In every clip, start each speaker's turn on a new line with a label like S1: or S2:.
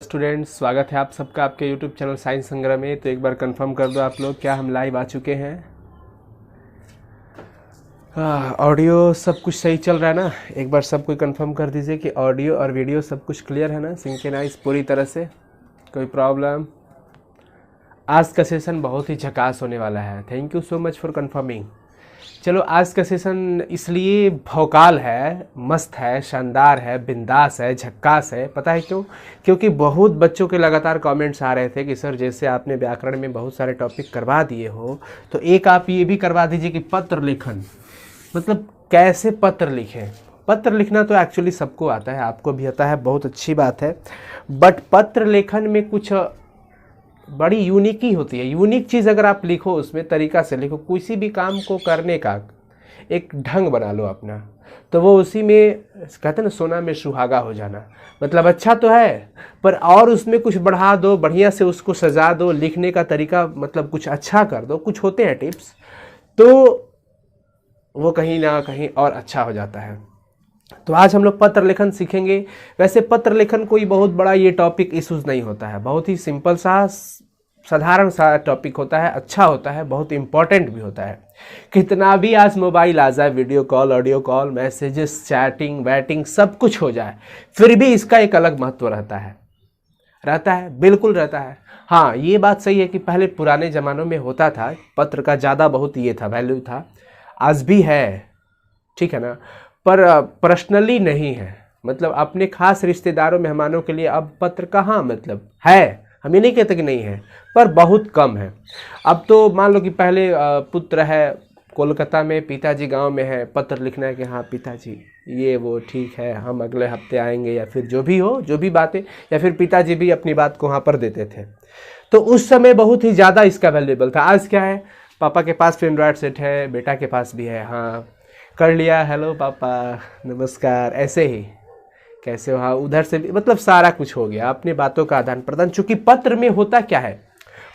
S1: Students, स्वागत है आप सबका आपके यूट्यूब चैनल साइंस संग्रह में। तो एक बार कंफर्म कर दो आप लोग, क्या हम लाइव आ चुके हैं? ऑडियो सब कुछ सही चल रहा है ना? एक बार सब कोई कंफर्म कर दीजिए कि ऑडियो और वीडियो सब कुछ क्लियर है ना, सिंक्रोनाइज पूरी तरह से, कोई प्रॉब्लम? आज का सेशन बहुत ही झकास होने वाला है। Thank you so much for confirming. चलो, आज का सेशन इसलिए भौकाल है, मस्त है, शानदार है, बिंदास है, झक्कास है। पता है क्यों? क्योंकि बहुत बच्चों के लगातार कमेंट्स आ रहे थे कि सर जैसे आपने व्याकरण में बहुत सारे टॉपिक करवा दिए हो तो एक आप ये भी करवा दीजिए कि पत्र लेखन, मतलब कैसे पत्र लिखें। पत्र लिखना तो एक्चुअली सबको आता है, आपको भी आता है, बहुत अच्छी बात है। बट पत्र लेखन में कुछ बड़ी यूनिक ही होती है। यूनिक चीज़ अगर आप लिखो, उसमें तरीका से लिखो, किसी भी काम को करने का एक ढंग बना लो अपना, तो वो उसी में कहते हैं ना, सोना में सुहागा हो जाना। मतलब अच्छा तो है, पर और उसमें कुछ बढ़ा दो, बढ़िया से उसको सजा दो, लिखने का तरीका मतलब कुछ अच्छा कर दो, कुछ होते हैं टिप्स, तो वो कहीं ना कहीं और अच्छा हो जाता है। तो आज हम लोग पत्र लेखन सीखेंगे। वैसे पत्र लेखन कोई बहुत बड़ा ये टॉपिक इश्यूज नहीं होता है, बहुत ही सिंपल सा साधारण सा टॉपिक होता है, अच्छा होता है, बहुत इंपॉर्टेंट भी होता है। कितना भी आज मोबाइल आ जाए, video call, audio call, messages, chatting waiting सब कुछ हो जाए, फिर भी इसका एक अलग महत्व रहता है, बिल्कुल रहता है। हाँ, ये बात सही है कि पहले पुराने ज़मानों में होता था, पत्र का ज़्यादा बहुत ये था, वैल्यू था, आज भी है, ठीक है ना, पर पर्सनली नहीं है। मतलब अपने खास रिश्तेदारों मेहमानों के लिए अब पत्र कहाँ, मतलब है, हम ये नहीं कहते कि नहीं है, पर बहुत कम है। अब तो मान लो कि पहले पुत्र है कोलकाता में, पिताजी गांव में है, पत्र लिखना है कि हाँ पिताजी ये वो ठीक है, हम अगले हफ्ते आएंगे, या फिर जो भी हो, जो भी बातें, या फिर पिताजी भी अपनी बात को वहाँ पर देते थे। तो उस समय बहुत ही ज़्यादा इसका वैल्यूएबल था। आज क्या है, पापा के पास भी एंड्रॉयड सेट है, बेटा के पास भी है, हाँ कर लिया, हेलो पापा नमस्कार, ऐसे ही कैसे हो, हाँ उधर से भी, मतलब सारा कुछ हो गया, अपनी बातों का आदान प्रदान। चूंकि पत्र में होता क्या है,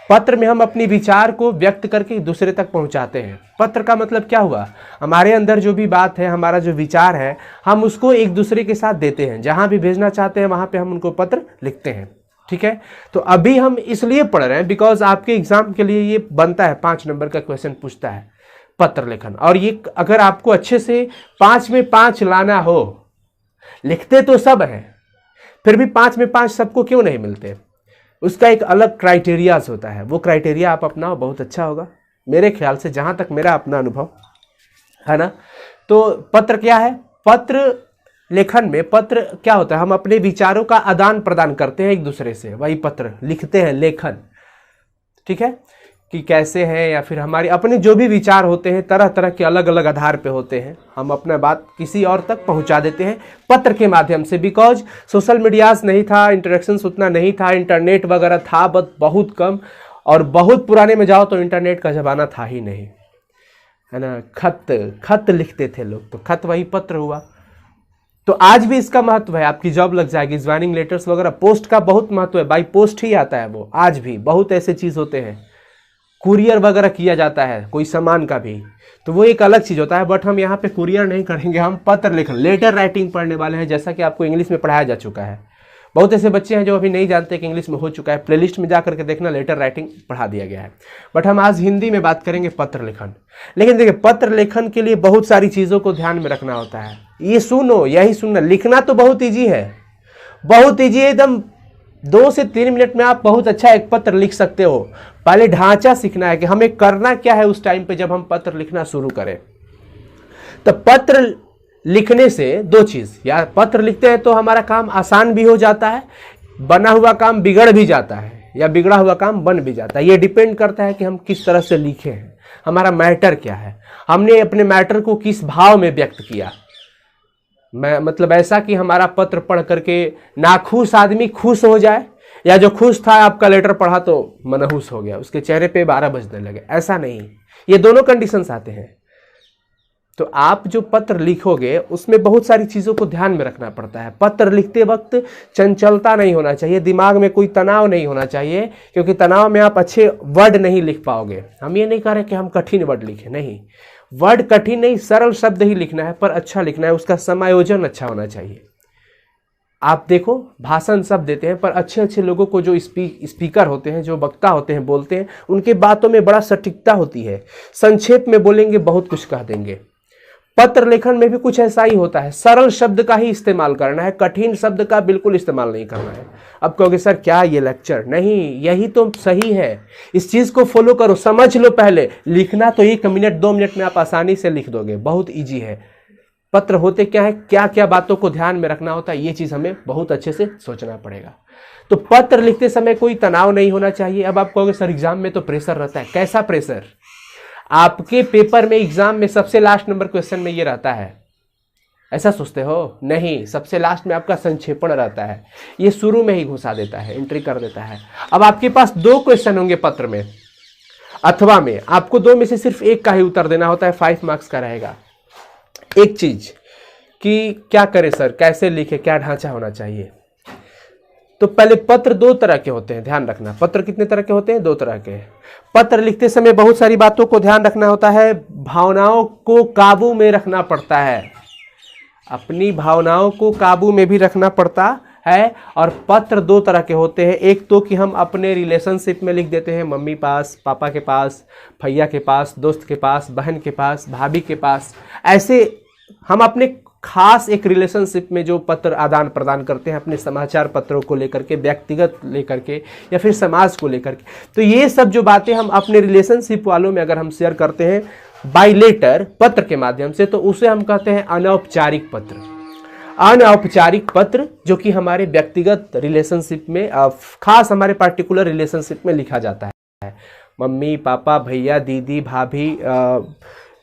S1: पत्र में हम अपनी विचार को व्यक्त करके दूसरे तक पहुंचाते हैं। पत्र का मतलब क्या हुआ, हमारे अंदर जो भी बात है, हमारा जो विचार है, हम उसको एक दूसरे के साथ देते हैं, जहां भी भेजना चाहते हैं वहां पे हम उनको पत्र लिखते हैं, ठीक है। तो अभी हम इसलिए पढ़ रहे हैं बिकॉज आपके एग्जाम के लिए ये बनता है, 5 नंबर का क्वेश्चन पूछता है पत्र लेखन। और ये अगर आपको अच्छे से 5 में 5 लाना हो, लिखते तो सब हैं, फिर भी 5 में 5 सबको क्यों नहीं मिलते, उसका एक अलग क्राइटेरियाज होता है। वो क्राइटेरिया आप अपनाओ, बहुत अच्छा होगा मेरे ख्याल से, जहां तक मेरा अपना अनुभव है ना। तो पत्र क्या है, पत्र लेखन में पत्र क्या होता है, हम अपने विचारों का आदान प्रदान करते हैं एक दूसरे से, वही पत्र लिखते हैं, लेखन, ठीक है, कि कैसे हैं, या फिर हमारे अपने जो भी विचार होते हैं, तरह तरह के अलग अलग आधार पे होते हैं, हम अपना बात किसी और तक पहुंचा देते हैं पत्र के माध्यम से। बिकॉज सोशल मीडियाज नहीं था, इंटरेक्शंस उतना नहीं था, इंटरनेट वगैरह था बट बहुत कम, और बहुत पुराने में जाओ तो इंटरनेट का ज़माना था ही नहीं, है ना। खत लिखते थे लोग, तो खत वही पत्र हुआ। तो आज भी इसका महत्व है, आपकी जॉब लग जाएगी, ज्वाइनिंग लेटर्स वगैरह, पोस्ट का बहुत महत्व है, बाई पोस्ट ही आता है वो। आज भी बहुत ऐसे चीज़ होते हैं, कुरियर वगैरह किया जाता है कोई सामान का भी, तो वो एक अलग चीज़ होता है। बट हम यहाँ पे कुरियर नहीं करेंगे, हम पत्र लेखन, लेटर राइटिंग पढ़ने वाले हैं, जैसा कि आपको इंग्लिश में पढ़ाया जा चुका है। बहुत ऐसे बच्चे हैं जो अभी नहीं जानते कि इंग्लिश में हो चुका है, प्लेलिस्ट में जा करके देखना, लेटर राइटिंग पढ़ा दिया गया है। बट हम आज हिंदी में बात करेंगे पत्र लेखन। लेकिन देखिए, पत्र लेखन के लिए बहुत सारी चीज़ों को ध्यान में रखना होता है। ये सुनो, यही सुनना, लिखना तो बहुत ईजी है, बहुत ईजी है एकदम। 2 से 3 मिनट में आप बहुत अच्छा एक पत्र लिख सकते हो। पहले ढांचा सीखना है कि हमें करना क्या है उस टाइम पे जब हम पत्र लिखना शुरू करें। तो पत्र लिखने से 2 चीज, या पत्र लिखते हैं तो हमारा काम आसान भी हो जाता है, बना हुआ काम बिगड़ भी जाता है, या बिगड़ा हुआ काम बन भी जाता है। ये डिपेंड करता है कि हम किस तरह से लिखे हैं, हमारा मैटर क्या है, हमने अपने मैटर को किस भाव में व्यक्त किया। मैं मतलब ऐसा कि हमारा पत्र पढ़ करके नाखुश आदमी खुश हो जाए, या जो खुश था आपका लेटर पढ़ा तो मनहूस हो गया, उसके चेहरे पे 12 बजने लगे, ऐसा नहीं। ये दोनों कंडीशंस आते हैं। तो आप जो पत्र लिखोगे उसमें बहुत सारी चीज़ों को ध्यान में रखना पड़ता है। पत्र लिखते वक्त चंचलता नहीं होना चाहिए, दिमाग में कोई तनाव नहीं होना चाहिए, क्योंकि तनाव में आप अच्छे वर्ड नहीं लिख पाओगे। हम ये नहीं कह रहे कि हम कठिन वर्ड लिखें, नहीं, वर्ड कठिन नहीं, सरल शब्द ही लिखना है, पर अच्छा लिखना है, उसका समायोजन अच्छा होना चाहिए। आप देखो भाषण सब देते हैं, पर अच्छे अच्छे लोगों को जो स्पीकर होते हैं, जो वक्ता होते हैं, बोलते हैं, उनके बातों में बड़ा सटीकता होती है। संक्षेप में बोलेंगे, बहुत कुछ कह देंगे। पत्र लेखन में भी कुछ ऐसा ही होता है, सरल शब्द का ही इस्तेमाल करना है, कठिन शब्द का बिल्कुल इस्तेमाल नहीं करना है। अब कहोगे सर क्या ये लेक्चर, नहीं, यही तो सही है, इस चीज को फॉलो करो, समझ लो। पहले लिखना तो 1 मिनट 2 मिनट में आप आसानी से लिख दोगे, बहुत ईजी है। पत्र होते क्या है, क्या क्या बातों को ध्यान में रखना होता है, ये चीज हमें बहुत अच्छे से सोचना पड़ेगा। तो पत्र लिखते समय कोई तनाव नहीं होना चाहिए। अब आप कहोगे सर एग्जाम में तो प्रेशर रहता है, कैसा प्रेशर? आपके पेपर में एग्जाम में सबसे लास्ट नंबर क्वेश्चन में ये रहता है, ऐसा सोचते हो? नहीं, सबसे लास्ट में आपका संक्षेपण रहता है, ये शुरू में ही घुसा देता है, एंट्री कर देता है। अब आपके पास 2 क्वेश्चन होंगे पत्र में अथवा में, आपको 2 में से सिर्फ एक का ही उत्तर देना होता है, 5 मार्क्स का रहेगा। एक चीज कि क्या करें सर, कैसे लिखे, क्या ढांचा होना चाहिए? तो पहले पत्र 2 तरह के होते हैं, ध्यान रखना। पत्र कितने तरह के होते हैं? 2 तरह के। पत्र लिखते समय बहुत सारी बातों को ध्यान रखना होता है, भावनाओं को काबू में रखना पड़ता है, अपनी भावनाओं को काबू में भी रखना पड़ता है। और पत्र 2 तरह के होते हैं, एक तो कि हम अपने रिलेशनशिप में लिख देते हैं, मम्मी पास, पापा के पास, भैया के पास, दोस्त के पास, बहन के पास, भाभी के पास, ऐसे हम अपने खास एक रिलेशनशिप में जो पत्र आदान प्रदान करते हैं, अपने समाचार पत्रों को लेकर के, व्यक्तिगत लेकर के या फिर समाज को लेकर के, तो ये सब जो बातें हम अपने रिलेशनशिप वालों में अगर हम शेयर करते हैं बाय लेटर, पत्र के माध्यम से, तो उसे हम कहते हैं अनौपचारिक पत्र। अनौपचारिक पत्र जो कि हमारे व्यक्तिगत रिलेशनशिप में, खास हमारे पार्टिकुलर रिलेशनशिप में लिखा जाता है। मम्मी पापा, भैया दीदी, भाभी,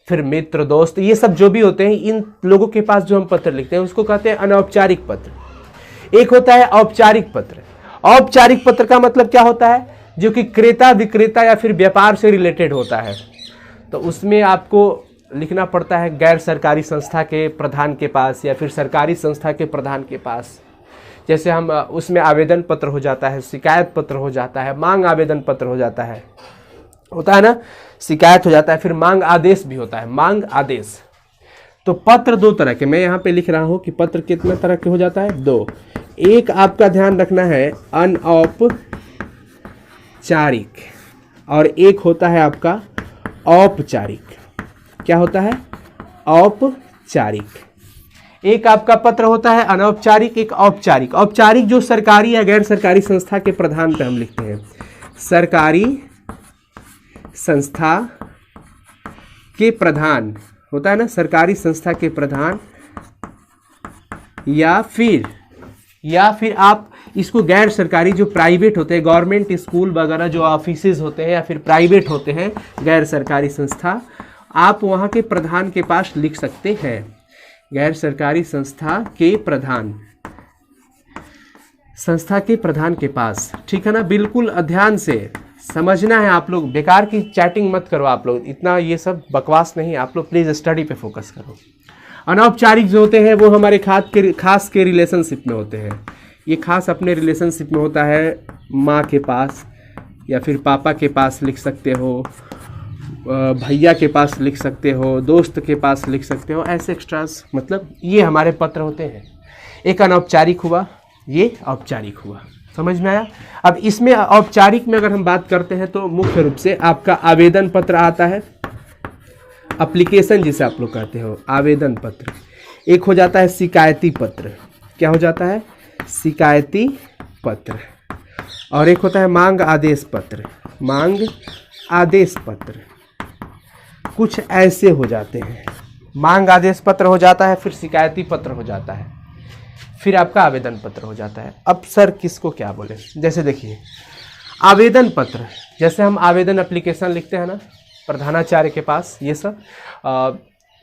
S1: फिर मित्र दोस्त, ये सब जो भी होते हैं, इन लोगों के पास जो हम पत्र लिखते हैं उसको कहते हैं अनौपचारिक पत्र। एक होता है औपचारिक पत्र। औपचारिक पत्र का मतलब क्या होता है? जो कि क्रेता विक्रेता या फिर व्यापार से रिलेटेड होता है। तो उसमें आपको लिखना पड़ता है गैर सरकारी संस्था के प्रधान के पास या फिर सरकारी संस्था के प्रधान के पास। जैसे हम उसमें आवेदन पत्र हो जाता है, शिकायत पत्र हो जाता है, मांग आवेदन पत्र हो जाता है, होता है ना, शिकायत हो जाता है, फिर मांग आदेश भी होता है, मांग आदेश। तो पत्र 2 तरह के, मैं यहाँ पे लिख रहा हूँ कि पत्र कितना तरह के हो जाता है? 2। एक आपका ध्यान रखना है अनौपचारिक, और एक होता है आपका औपचारिक। क्या होता है? औपचारिक। एक आपका पत्र होता है अनौपचारिक, एक औपचारिक। औपचारिक जो सरकारी या गैर सरकारी संस्था के प्रधान पे हम लिखते हैं, सरकारी संस्था के प्रधान होता है ना, सरकारी संस्था के प्रधान, या फिर आप इसको गैर सरकारी जो प्राइवेट होते हैं, गवर्नमेंट स्कूल वगैरह जो ऑफिसेज होते हैं या फिर प्राइवेट होते हैं गैर सरकारी संस्था, आप वहाँ के प्रधान के पास लिख सकते हैं। गैर सरकारी संस्था के प्रधान, संस्था के प्रधान के पास, ठीक है ना। बिल्कुल ध्यान से समझना है आप लोग, बेकार की चैटिंग मत करो आप लोग, इतना ये सब बकवास नहीं, आप लोग प्लीज स्टडी पे फोकस करो। अनौपचारिक जो होते हैं वो हमारे खास के रिलेशनशिप में होते हैं। ये खास अपने रिलेशनशिप में होता है, माँ के पास या फिर पापा के पास लिख सकते हो, भैया के पास लिख सकते हो, दोस्त के पास लिख सकते हो, ऐसे एक्स्ट्रास, मतलब ये हमारे पत्र होते हैं। एक अनौपचारिक हुआ, ये औपचारिक हुआ, समझ में आया। अब इसमें औपचारिक में अगर हम बात करते हैं तो मुख्य रूप से आपका आवेदन पत्र आता है, एप्लीकेशन जिसे आप लोग कहते हो, आवेदन पत्र। एक हो जाता है शिकायती पत्र, क्या हो जाता है? शिकायती पत्र। और एक होता है मांग आदेश पत्र, मांग आदेश पत्र। कुछ ऐसे हो जाते हैं, मांग आदेश पत्र हो जाता है, फिर शिकायती पत्र हो जाता है, फिर आपका आवेदन पत्र हो जाता है। अब सर किसको क्या बोले, जैसे देखिए आवेदन पत्र, जैसे हम आवेदन एप्लीकेशन लिखते हैं ना प्रधानाचार्य के पास, ये सब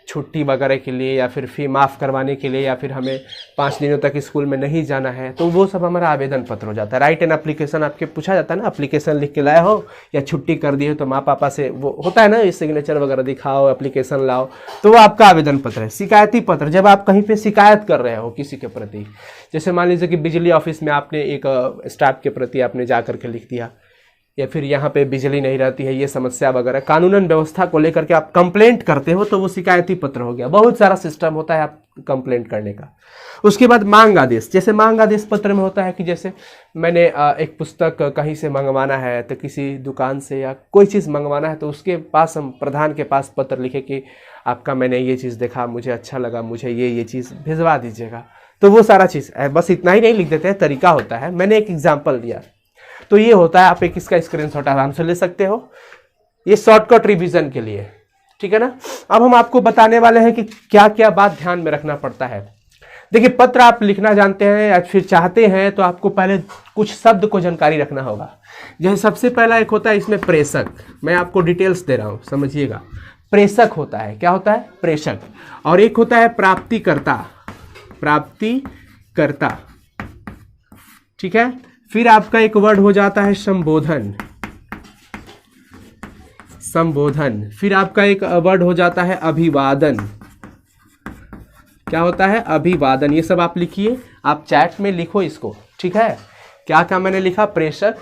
S1: छुट्टी वगैरह के लिए या फिर फी माफ़ करवाने के लिए, या फिर हमें 5 दिनों तक स्कूल में नहीं जाना है, तो वो सब हमारा आवेदन पत्र हो जाता है। राइट एन एप्लीकेशन आपके पूछा जाता है ना, एप्लीकेशन लिख के लाए हो या छुट्टी कर दी हो तो माँ पापा से वो होता है ना, ये सिग्नेचर वगैरह दिखाओ, एप्लीकेशन लाओ, तो वो आपका आवेदन पत्र है। शिकायती पत्र, जब आप कहीं पर शिकायत कर रहे हो किसी के प्रति, जैसे मान लीजिए कि बिजली ऑफिस में आपने एक स्टाफ के प्रति आपने जा करके लिख दिया या फिर यहाँ पे बिजली नहीं रहती है, ये समस्या वगैरह कानूनन व्यवस्था को लेकर के आप कंप्लेंट करते हो तो वो शिकायती पत्र हो गया। बहुत सारा सिस्टम होता है आप कंप्लेंट करने का। उसके बाद मांग आदेश, जैसे मांग आदेश पत्र में होता है कि जैसे मैंने एक पुस्तक कहीं से मंगवाना है, तो किसी दुकान से या कोई चीज़ मंगवाना है, तो उसके पास हम प्रधान के पास पत्र लिखे कि आपका मैंने ये चीज़ देखा, मुझे अच्छा लगा, मुझे ये चीज़ भिजवा दीजिएगा। तो वो सारा चीज़ बस इतना ही नहीं लिख देते हैं, तरीका होता है। मैंने एक एग्जाम्पल दिया, तो ये होता है। आप एक इसका स्क्रीनशॉट आराम से ले सकते हो, ये शॉर्टकट रिवीजन के लिए, ठीक है ना। अब हम आपको बताने वाले हैं कि क्या क्या बात ध्यान में रखना पड़ता है। देखिए, पत्र आप लिखना जानते हैं या फिर चाहते हैं तो आपको पहले कुछ शब्द को जानकारी रखना होगा। जैसे सबसे पहला एक होता है इसमें प्रेषक, मैं आपको डिटेल्स दे रहा हूं, समझिएगा। प्रेषक होता है, क्या होता है? प्रेषक। और एक होता है प्राप्तिकर्ता, प्राप्तिकर्ता, ठीक है। फिर आपका एक वर्ड हो जाता है संबोधन, संबोधन। फिर आपका एक वर्ड हो जाता है अभिवादन, क्या होता है? अभिवादन। ये सब आप लिखिए, आप चैट में लिखो इसको, ठीक है। क्या क्या मैंने लिखा? प्रेषक,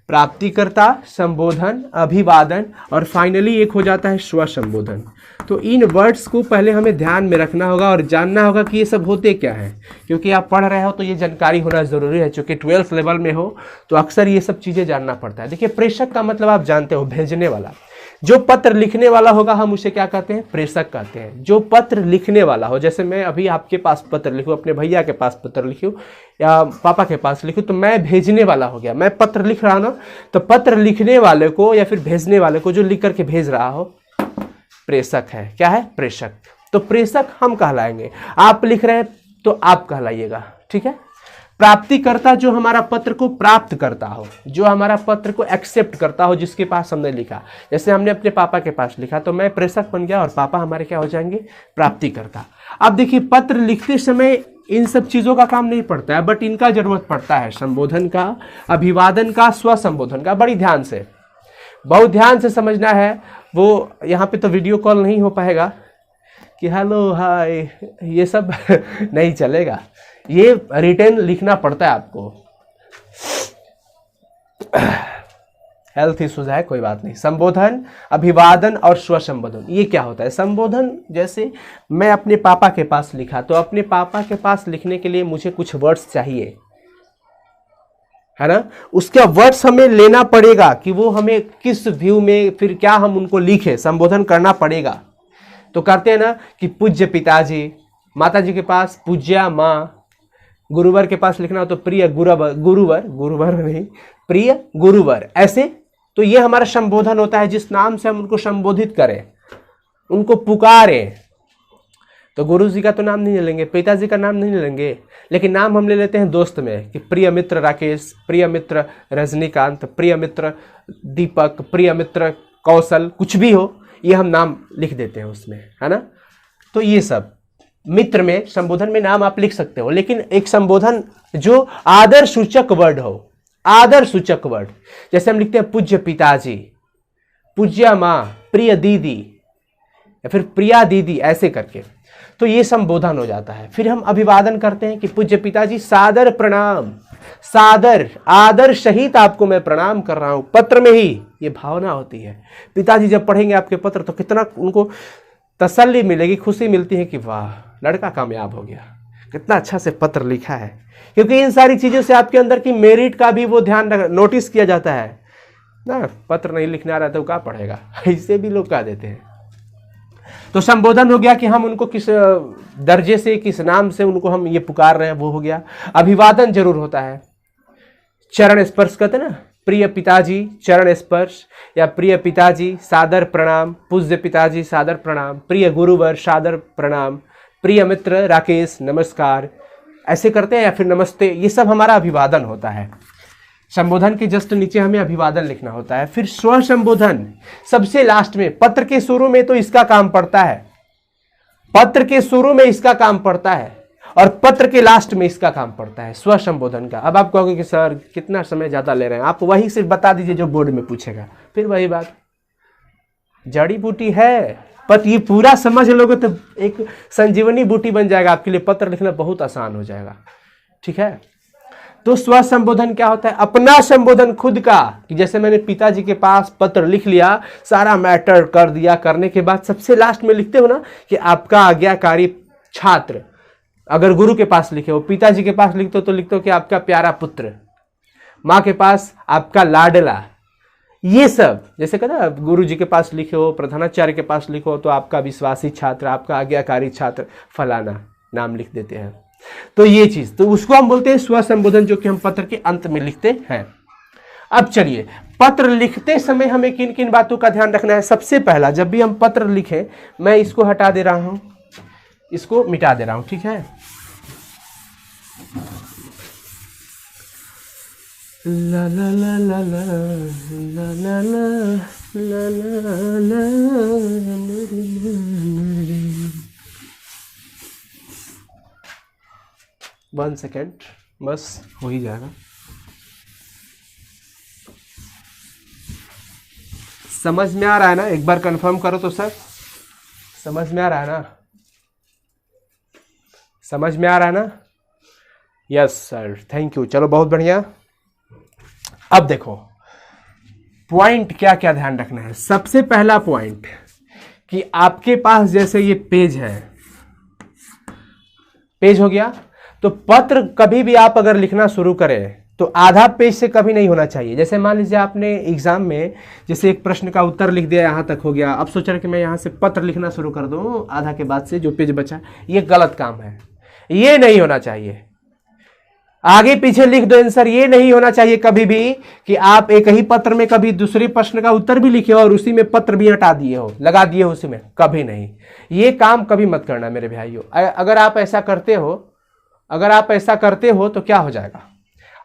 S1: प्राप्तिकर्ता, संबोधन, अभिवादन और फाइनली एक हो जाता है स्वसंबोधन। तो इन वर्ड्स को पहले हमें ध्यान में रखना होगा और जानना होगा कि ये सब होते क्या है, क्योंकि आप पढ़ रहे हो तो ये जानकारी होना ज़रूरी है। चूँकि 12th लेवल में हो तो अक्सर ये सब चीज़ें जानना पड़ता है। देखिए, प्रेषक का मतलब आप जानते हो, भेजने वाला। जो पत्र लिखने वाला होगा हम उसे क्या कहते हैं? प्रेषक कहते हैं। जो पत्र लिखने वाला हो, जैसे मैं अभी आपके पास पत्र लिखूं, अपने भैया के पास पत्र लिखूं या पापा के पास लिखूं, तो मैं भेजने वाला हो गया। मैं पत्र लिख रहा ना, तो पत्र लिखने वाले को या फिर भेजने वाले को, जो लिख करके भेज रहा हो, प्रेषक है। क्या है? प्रेषक। तो प्रेषक हम कहलाएंगे। आप लिख रहे हैं तो आप कहलाइएगा, ठीक है। प्राप्तिकर्ता, जो हमारा पत्र को प्राप्त करता हो, जो हमारा पत्र को एक्सेप्ट करता हो, जिसके पास हमने लिखा। जैसे हमने अपने पापा के पास लिखा तो मैं प्रेषक बन गया और पापा हमारे क्या हो जाएंगे? प्राप्तिकर्ता। अब देखिए, पत्र लिखते समय इन सब चीज़ों का काम नहीं पड़ता है, बट इनका जरूरत पड़ता है, संबोधन का, अभिवादन का, स्वसंबोधन का। बड़ी ध्यान से, बहुत ध्यान से समझना है। वो यहाँ पे तो वीडियो कॉल नहीं हो पाएगा कि हेलो हाय, ये सब नहीं चलेगा। ये रिटर्न लिखना पड़ता है आपको। हेल्थ इश्यूज है, कोई बात नहीं। संबोधन, अभिवादन और स्वसंबोधन, ये क्या होता है? संबोधन, जैसे मैं अपने पापा के पास लिखा, तो अपने पापा के पास लिखने के लिए मुझे कुछ वर्ड्स चाहिए, है ना। उसका वर्ड्स हमें लेना पड़ेगा कि वो हमें किस व्यू में, फिर क्या हम उनको लिखे, संबोधन करना पड़ेगा। तो करते हैं ना कि पूज्य पिताजी, माता जी के पास पूज्या माँ, गुरुवर के पास लिखना हो तो प्रिय गुरुवर, गुरुवर नहीं, प्रिय गुरुवर, ऐसे। तो ये हमारा संबोधन होता है, जिस नाम से हम उनको संबोधित करें, उनको पुकारें। तो गुरु जी का तो नाम नहीं लेंगे, पिताजी का नाम नहीं लेंगे, लेकिन नाम हम ले लेते हैं दोस्त में कि प्रिय मित्र राकेश, प्रिय मित्र रजनीकांत, प्रिय मित्र दीपक, प्रिय मित्र कौशल, कुछ भी हो, ये हम नाम लिख देते हैं उसमें, है ना। तो ये सब मित्र में, संबोधन में नाम आप लिख सकते हो, लेकिन एक संबोधन जो आदर सूचक वर्ड हो, आदर सूचक वर्ड, जैसे हम लिखते हैं पूज्य पिताजी, पूज्या माँ, प्रिय दीदी या फिर प्रिया दीदी, ऐसे करके। तो ये संबोधन हो जाता है। फिर हम अभिवादन करते हैं कि पूज्य पिताजी सादर प्रणाम, सादर, आदर सहित आपको मैं प्रणाम कर रहा हूं। पत्र में ही ये भावना होती है। पिताजी जब पढ़ेंगे आपके पत्र तो कितना उनको तसल्ली मिलेगी, खुशी मिलती है कि वाह, लड़का कामयाब हो गया, कितना अच्छा से पत्र लिखा है। क्योंकि इन सारी चीज़ों से आपके अंदर की मेरिट का भी वो ध्यान नोटिस किया जाता है ना। पत्र नहीं लिखने आ रहा तो क्या पढ़ेगा, ऐसे भी लोग कह देते हैं। तो संबोधन हो गया कि हम उनको किस दर्जे से, किस नाम से उनको हम ये पुकार रहे हैं, वो हो गया। अभिवादन जरूर होता है, चरण स्पर्श कहते ना, प्रिय पिताजी चरण स्पर्श, या प्रिय पिताजी सादर प्रणाम, पूज्य पिताजी सादर प्रणाम, प्रिय गुरुवर सादर प्रणाम, प्रिय मित्र राकेश नमस्कार, ऐसे करते हैं। या फिर नमस्ते, ये सब हमारा अभिवादन होता है। संबोधन के जस्ट नीचे हमें अभिवादन लिखना होता है। फिर स्व संबोधन सबसे लास्ट में, पत्र के शुरू में तो इसका काम पड़ता है, पत्र के शुरू में इसका काम पड़ता है और पत्र के लास्ट में इसका काम पड़ता है, स्व संबोधन का। अब आप कहोगे कि सर कितना समय ज्यादा ले रहे हैं, आप वही सिर्फ बता दीजिए जो बोर्ड में पूछेगा, फिर वही बात, जड़ी बूटी है। पर ये पूरा समझ लोगे तो एक संजीवनी बूटी बन जाएगा आपके लिए, पत्र लिखना बहुत आसान हो जाएगा, ठीक है। तो स्व संबोधन क्या होता है? अपना संबोधन खुद का, कि जैसे मैंने पिताजी के पास पत्र लिख लिया, सारा मैटर कर दिया, करने के बाद सबसे लास्ट में लिखते हो ना कि आपका आज्ञाकारी छात्र। अगर गुरु के पास लिखे हो, पिताजी के पास लिखते हो तो लिखते हो कि आपका प्यारा पुत्र, माँ के पास आपका लाडला। ये सब जैसे कहना गुरु जी के पास लिखे हो, प्रधानाचार्य के पास लिखो तो आपका विश्वासी छात्र, आपका आज्ञाकारी छात्र फलाना नाम लिख देते हैं। तो ये चीज, तो उसको हम बोलते हैं स्व संबोधन, जो कि हम पत्र के अंत में लिखते हैं। अब चलिए, पत्र लिखते समय हमें किन किन बातों का ध्यान रखना है? सबसे पहला, जब भी हम पत्र लिखें, मैं इसको हटा दे रहा हूं, इसको मिटा दे रहा हूं, ठीक है। ला ला ला ला ला ला ला ला ला ला वन सेकेंड, बस हो ही जाएगा। समझ में आ रहा है ना? एक बार कंफर्म करो तो सर, समझ में आ रहा है ना? समझ में आ रहा है ना? Yes sir, thank you. चलो बहुत बढ़िया। अब देखो पॉइंट क्या क्या ध्यान रखना है। सबसे पहला पॉइंट कि आपके पास जैसे ये पेज है, पेज हो गया, तो पत्र कभी भी आप अगर लिखना शुरू करें तो आधा पेज से कभी नहीं होना चाहिए। जैसे मान लीजिए आपने एग्जाम में जैसे एक प्रश्न का उत्तर लिख दिया, यहां तक हो गया, अब सोच रहे कि मैं यहां से पत्र लिखना शुरू कर दूं आधा के बाद से जो पेज बचा, ये गलत काम है, ये नहीं होना चाहिए। आगे पीछे लिख दो आंसर, ये नहीं होना चाहिए कभी भी कि आप एक ही पत्र में कभी दूसरे प्रश्न का उत्तर भी लिखे हो और उसी में पत्र भी हटा दिए हो, लगा दिए हो उसी में, कभी नहीं। ये काम कभी मत करना मेरे भाइयों। अगर आप ऐसा करते हो, अगर आप ऐसा करते हो तो क्या हो जाएगा?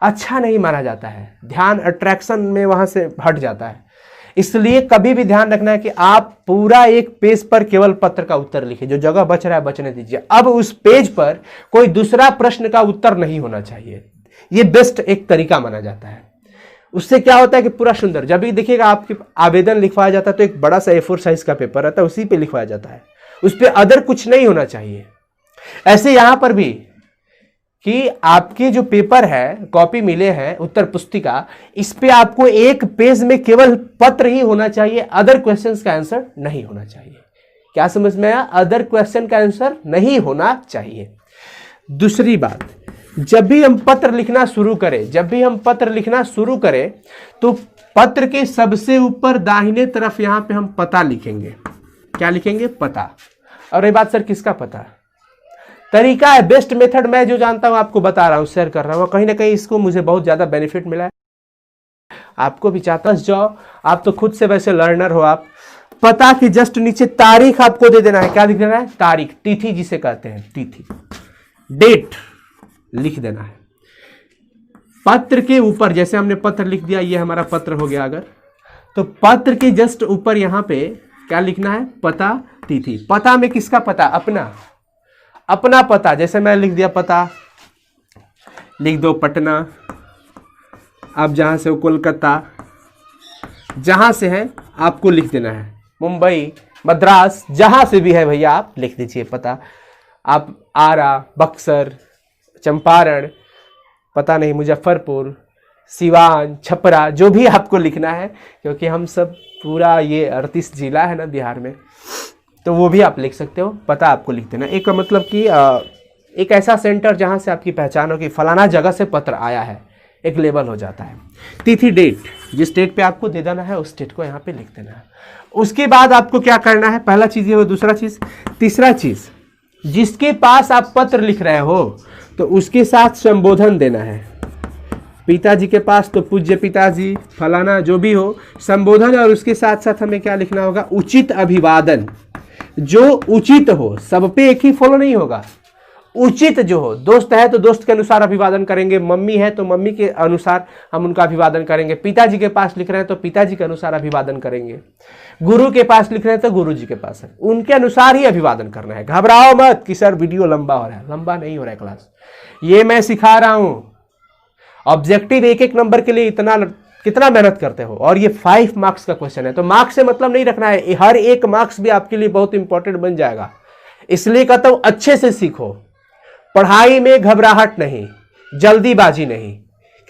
S1: अच्छा नहीं माना जाता है, ध्यान अट्रैक्शन में वहां से हट जाता है। इसलिए कभी भी ध्यान रखना है कि आप पूरा एक पेज पर केवल पत्र का उत्तर लिखिए, जो जगह बच रहा है बचने दीजिए। अब उस पेज पर कोई दूसरा प्रश्न का उत्तर नहीं होना चाहिए, ये बेस्ट एक तरीका माना जाता है। उससे क्या होता है कि पूरा सुंदर, जब भी देखिएगा आपके आवेदन लिखवाया जाता है तो एक बड़ा सा A4 साइज का पेपर रहता है, उसी पे लिखवाया जाता है, उस पर अदर कुछ नहीं होना चाहिए। ऐसे यहां पर भी कि आपके जो पेपर है, कॉपी मिले हैं, उत्तर पुस्तिका, इस पे आपको एक पेज में केवल पत्र ही होना चाहिए, अदर क्वेश्चंस का आंसर नहीं होना चाहिए। क्या समझ में आया? अदर क्वेश्चन का आंसर नहीं होना चाहिए। दूसरी बात, जब भी हम पत्र लिखना शुरू करें, जब भी हम पत्र लिखना शुरू करें तो पत्र के सबसे ऊपर दाहिने तरफ यहां पे हम पता लिखेंगे। क्या लिखेंगे? पता। और ये बात सर किसका पता? तरीका है, बेस्ट मेथड मैं जो जानता हूं आपको बता रहा हूं, शेयर कर रहा हूं। कहीं ना कहीं इसको मुझे बहुत ज्यादा बेनिफिट मिला है, आपको भी चाहता जाओ, आप तो खुद से वैसे लर्नर हो। आप पता कि जस्ट नीचे तारीख आपको दे देना है। क्या लिख देना है? तारीख, तिथि जिसे कहते हैं, तिथि, डेट लिख देना है। पत्र के ऊपर जैसे हमने पत्र लिख दिया, ये हमारा पत्र हो गया अगर, तो पत्र के जस्ट ऊपर यहां पे क्या लिखना है? पता, तिथि। पता में किसका पता? अपना, अपना पता। जैसे मैं लिख दिया पता, लिख दो पटना, आप जहां से हो कोलकाता, जहां से है आपको लिख देना है, मुंबई, मद्रास, जहां से भी है भैया आप लिख दीजिए पता। आप आरा, बक्सर, चंपारण, पता नहीं मुजफ्फरपुर, सिवान, छपरा, जो भी आपको लिखना है, क्योंकि हम सब पूरा ये 38 जिला है ना बिहार में, तो वो भी आप लिख सकते हो। पता आपको लिख देना। एक मतलब कि एक ऐसा सेंटर जहां से आपकी पहचान हो कि फलाना जगह से पत्र आया है, एक लेबल हो जाता है। तिथि, डेट, जिस डेट पे आपको दे देना है उस डेट को यहाँ पे लिख देना है। उसके बाद आपको क्या करना है? पहला चीज ये हो, दूसरा चीज, तीसरा चीज, जिसके पास आप पत्र लिख रहे हो तो उसके साथ संबोधन देना है। पिताजी के पास तो पूज्य पिताजी, फलाना जो भी हो, संबोधन। और उसके साथ साथ हमें क्या लिखना होगा? उचित अभिवादन, जो उचित हो। सब पे एक ही फॉलो नहीं होगा, उचित जो हो। दोस्त है तो दोस्त के अनुसार अभिवादन करेंगे, मम्मी है तो मम्मी के अनुसार हम उनका अभिवादन करेंगे, पिताजी के पास लिख रहे हैं तो पिताजी के अनुसार अभिवादन करेंगे, गुरु के पास लिख रहे हैं तो गुरु जी के पास है, उनके अनुसार ही अभिवादन करना है। घबराओ मत कि सर वीडियो लंबा हो रहा है, लंबा नहीं हो रहा है क्लास, ये मैं सिखा रहा हूं। ऑब्जेक्टिव एक एक नंबर के लिए इतना कितना मेहनत करते हो, और ये 5 मार्क्स का क्वेश्चन है, तो मार्क्स से मतलब नहीं रखना है, हर एक मार्क्स भी आपके लिए बहुत इंपॉर्टेंट बन जाएगा। इसलिए कहता हूं अच्छे से सीखो, पढ़ाई में घबराहट नहीं, जल्दीबाजी नहीं,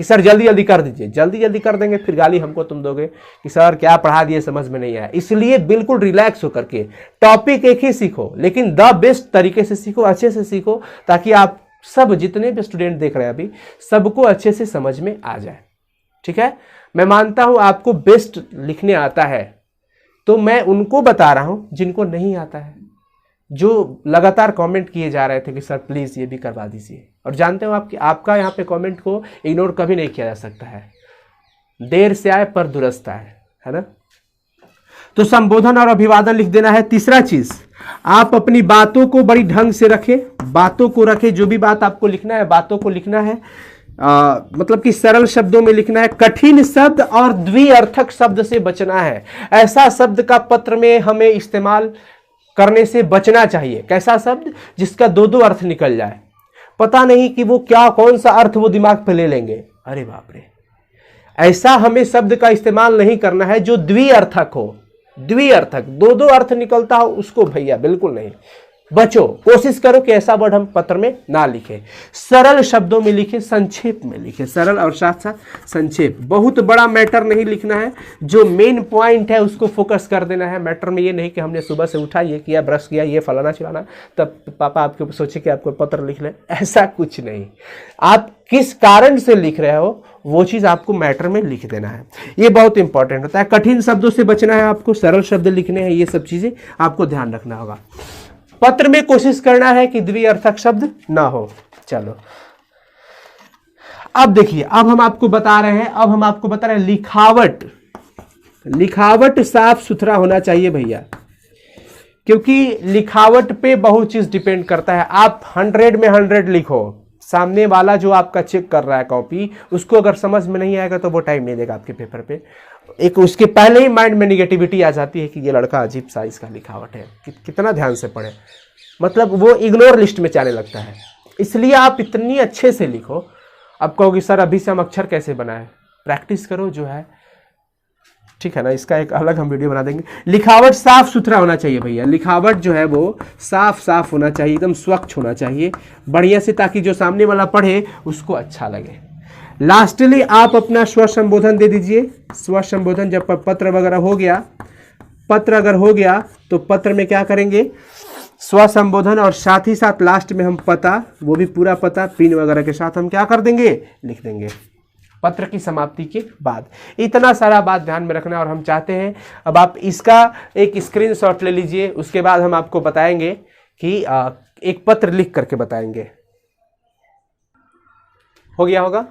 S1: कि सर जल्दी जल्दी कर दीजिए, जल्दी जल्दी कर देंगे फिर गाली हमको तुम दोगे कि सर क्या पढ़ा दिए समझ में नहीं आया। इसलिए बिल्कुल रिलैक्स होकर के टॉपिक एक ही सीखो, लेकिन द बेस्ट तरीके से सीखो, अच्छे से सीखो, ताकि आप सब जितने भी स्टूडेंट देख रहे हैं अभी सबको अच्छे से समझ में आ जाए। ठीक है, मैं मानता हूं आपको बेस्ट लिखने आता है, तो मैं उनको बता रहा हूं जिनको नहीं आता है, जो लगातार कमेंट किए जा रहे थे कि सर प्लीज ये भी करवा दीजिए। और जानते हो आपका यहाँ पे कमेंट को इग्नोर कभी नहीं किया जा सकता है, देर से आए पर दुरुस्त आए, है ना। तो संबोधन और अभिवादन लिख देना है। तीसरा चीज, आप अपनी बातों को बड़ी ढंग से रखें, बातों को रखें, जो भी बात आपको लिखना है बातों को लिखना है, मतलब कि सरल शब्दों में लिखना है। कठिन शब्द और द्विअर्थक शब्द से बचना है। ऐसा शब्द का पत्र में हमें इस्तेमाल करने से बचना चाहिए। कैसा शब्द? जिसका दो दो अर्थ निकल जाए, पता नहीं कि वो क्या कौन सा अर्थ वो दिमाग पे ले लेंगे, अरे बाप रे। ऐसा हमें शब्द का इस्तेमाल नहीं करना है जो द्विअर्थक हो, द्विअर्थक दो दो अर्थ निकलता हो उसको भैया बिल्कुल नहीं, बचो। कोशिश करो कि ऐसा वर्ड हम पत्र में ना लिखें, सरल शब्दों में लिखें, संक्षेप में लिखें, सरल और साथ साथ संक्षेप। बहुत बड़ा मैटर नहीं लिखना है, जो मेन पॉइंट है उसको फोकस कर देना है। मैटर में ये नहीं कि हमने सुबह से उठा, ये किया, ब्रश किया, ये फलाना चिलाना, तब पापा आपके ऊपर सोचे कि आपको पत्र लिख ले, ऐसा कुछ नहीं। आप किस कारण से लिख रहे हो वो चीज आपको मैटर में लिख देना है, ये बहुत इंपॉर्टेंट होता है। कठिन शब्दों से बचना है आपको, सरल शब्द लिखने हैं, ये सब चीजें आपको ध्यान रखना होगा। पत्र में कोशिश करना है कि द्विअर्थक शब्द ना हो। चलो अब देखिए, अब हम आपको बता रहे हैं लिखावट। लिखावट साफ सुथरा होना चाहिए भैया, क्योंकि लिखावट पे बहुत चीज डिपेंड करता है। आप 100 में 100 लिखो, सामने वाला जो आपका चेक कर रहा है कॉपी, उसको अगर समझ में नहीं आएगा तो वो टाइम नहीं देगा आपके पेपर पे। एक उसके पहले ही माइंड में निगेटिविटी आ जाती है कि ये लड़का अजीब सा इसका लिखावट है, कितना ध्यान से पढ़े, मतलब वो इग्नोर लिस्ट में जाने लगता है। इसलिए आप इतनी अच्छे से लिखो। अब कहोगे सर अभी से हम अक्षर कैसे बनाए, प्रैक्टिस करो जो है, ठीक है ना, इसका एक अलग हम वीडियो बना देंगे। लिखावट साफ सुथरा होना चाहिए भैया, लिखावट जो है वो साफ साफ होना चाहिए, एकदम स्वच्छ होना चाहिए बढ़िया से, ताकि जो सामने वाला पढ़े उसको अच्छा लगे। लास्टली आप अपना स्व संबोधन दे दीजिए। स्व संबोधन जब पत्र वगैरह हो गया, पत्र अगर हो गया तो पत्र में क्या करेंगे, स्व संबोधन और साथ ही साथ लास्ट में हम पता, वो भी पूरा पता पिन वगैरह के साथ हम क्या कर देंगे, लिख देंगे पत्र की समाप्ति के बाद। इतना सारा बात ध्यान में रखना। और हम चाहते हैं अब आप इसका एक स्क्रीनशॉट ले लीजिए, उसके बाद हम आपको बताएंगे कि एक पत्र लिख करके बताएंगे। हो गया होगा?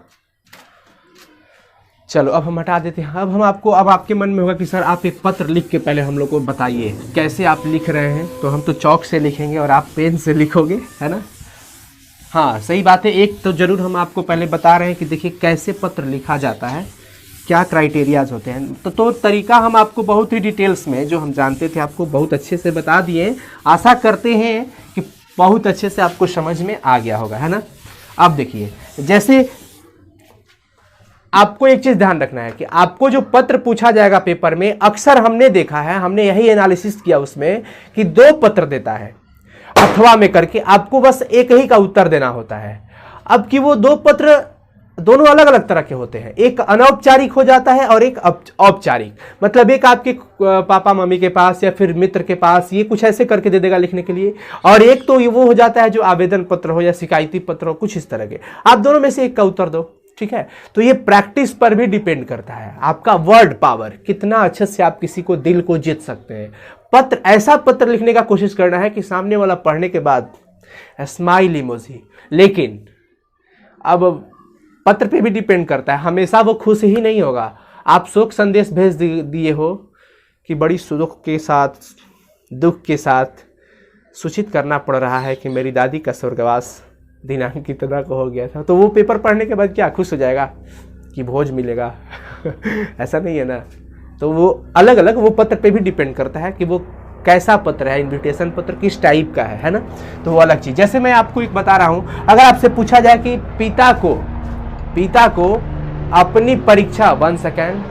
S1: चलो अब हम हटा देते हैं। अब आपके मन में होगा कि सर आप एक पत्र लिख के पहले हम लोग को बताइए कैसे आप लिख रहे हैं। तो हम तो चौक से लिखेंगे और आप पेन से लिखोगे, है ना। हाँ सही बात है। एक तो जरूर हम आपको पहले बता रहे हैं कि देखिए कैसे पत्र लिखा जाता है, क्या क्राइटेरियाज होते हैं। तो तरीका हम आपको बहुत ही डिटेल्स में, जो हम जानते थे आपको बहुत अच्छे से बता दिए। आशा करते हैं कि बहुत अच्छे से आपको समझ में आ गया होगा, है ना। अब देखिए, जैसे आपको एक चीज ध्यान रखना है कि आपको जो पत्र पूछा जाएगा पेपर में, अक्सर हमने देखा है, हमने यही एनालिसिस किया उसमें कि 2 पत्र देता है अथवा में करके, आपको बस एक ही का उत्तर देना होता है। अब कि वो 2 पत्र दोनों अलग अलग तरह के होते हैं, एक अनौपचारिक हो जाता है और एक औपचारिक। मतलब एक आपके पापा मम्मी के पास या फिर मित्र के पास, ये कुछ ऐसे करके दे देगा लिखने के लिए, और एक तो वो हो जाता है जो आवेदन पत्र हो या शिकायती पत्र हो, कुछ इस तरह के। आप दोनों में से एक का उत्तर दो, ठीक है। तो ये प्रैक्टिस पर भी डिपेंड करता है, आपका वर्ड पावर कितना अच्छे से आप किसी को दिल को जीत सकते हैं। पत्र, ऐसा पत्र लिखने का कोशिश करना है कि सामने वाला पढ़ने के बाद स्माइल इमोजी। लेकिन अब पत्र पे भी डिपेंड करता है, हमेशा वो खुश ही नहीं होगा। आप शोक संदेश भेज दिए हो कि बड़ी सुख के साथ दुख के साथ सूचित करना पड़ रहा है कि मेरी दादी का स्वर्गवास दिनांक कितना को हो गया था, तो वो पेपर पढ़ने के बाद क्या खुश हो जाएगा कि भोज मिलेगा ऐसा नहीं है ना। तो वो अलग अलग वो पत्र पे भी डिपेंड करता है कि वो कैसा पत्र है, इनविटेशन पत्र किस टाइप का है ना। तो वो अलग चीज। जैसे मैं आपको एक बता रहा हूं, अगर आपसे पूछा जाए कि पिता को अपनी परीक्षा 1 सेकेंड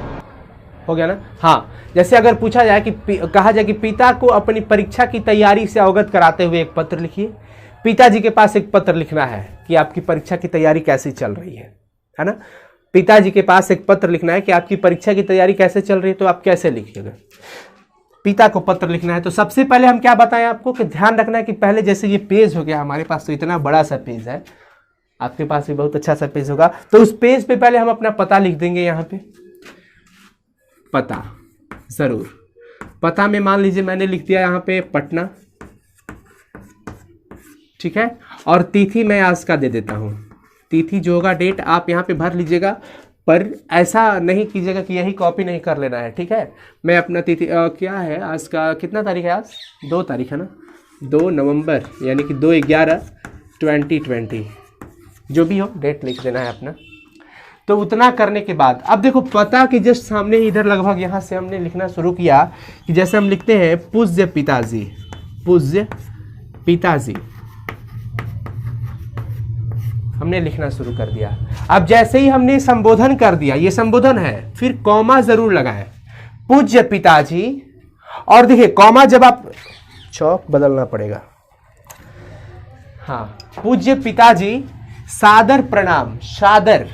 S1: हो गया ना, हाँ, जैसे अगर पूछा जाए कि कहा जाए कि पिता को अपनी परीक्षा की तैयारी से अवगत कराते हुए एक पत्र लिखिए। पिताजी के पास एक पत्र लिखना है कि आपकी परीक्षा की तैयारी कैसी चल रही है ना। पिताजी के पास एक पत्र लिखना है कि आपकी परीक्षा की तैयारी कैसे चल रही है, तो आप कैसे लिखिएगा? पिता को पत्र लिखना है तो सबसे पहले हम क्या बताएं आपको कि ध्यान रखना है कि पहले जैसे ये पेज हो गया, हमारे पास तो इतना बड़ा सा पेज है, आपके पास भी बहुत अच्छा सा पेज होगा, तो उस पेज पे पहले हम अपना पता लिख देंगे। यहाँ पे पता जरूर, पता में मान लीजिए मैंने लिख दिया यहाँ पे पटना, ठीक है। और तिथि मैं आज का दे देता हूँ, तिथि जो होगा डेट आप यहाँ पे भर लीजिएगा, पर ऐसा नहीं कीजिएगा कि यही कॉपी नहीं कर लेना है, ठीक है। मैं अपना तिथि क्या है आज का, कितना तारीख है आज? 2 तारीख है ना, 2 नवंबर यानी कि 2/11/2020, जो भी हो डेट लिख देना है अपना। तो उतना करने के बाद अब देखो पता के जस्ट सामने ही इधर लगभग यहाँ से हमने लिखना शुरू किया कि जैसे हम लिखते हैं पूज्य पिताजी, पूज्य पिताजी, हमने लिखना शुरू कर दिया। अब जैसे ही हमने संबोधन कर दिया, ये संबोधन है, फिर कॉमा जरूर लगाएं, पूज्य पिताजी। और देखिए कॉमा जब आप, चौक बदलना पड़ेगा, हाँ, पूज्य पिताजी सादर प्रणाम, सादर,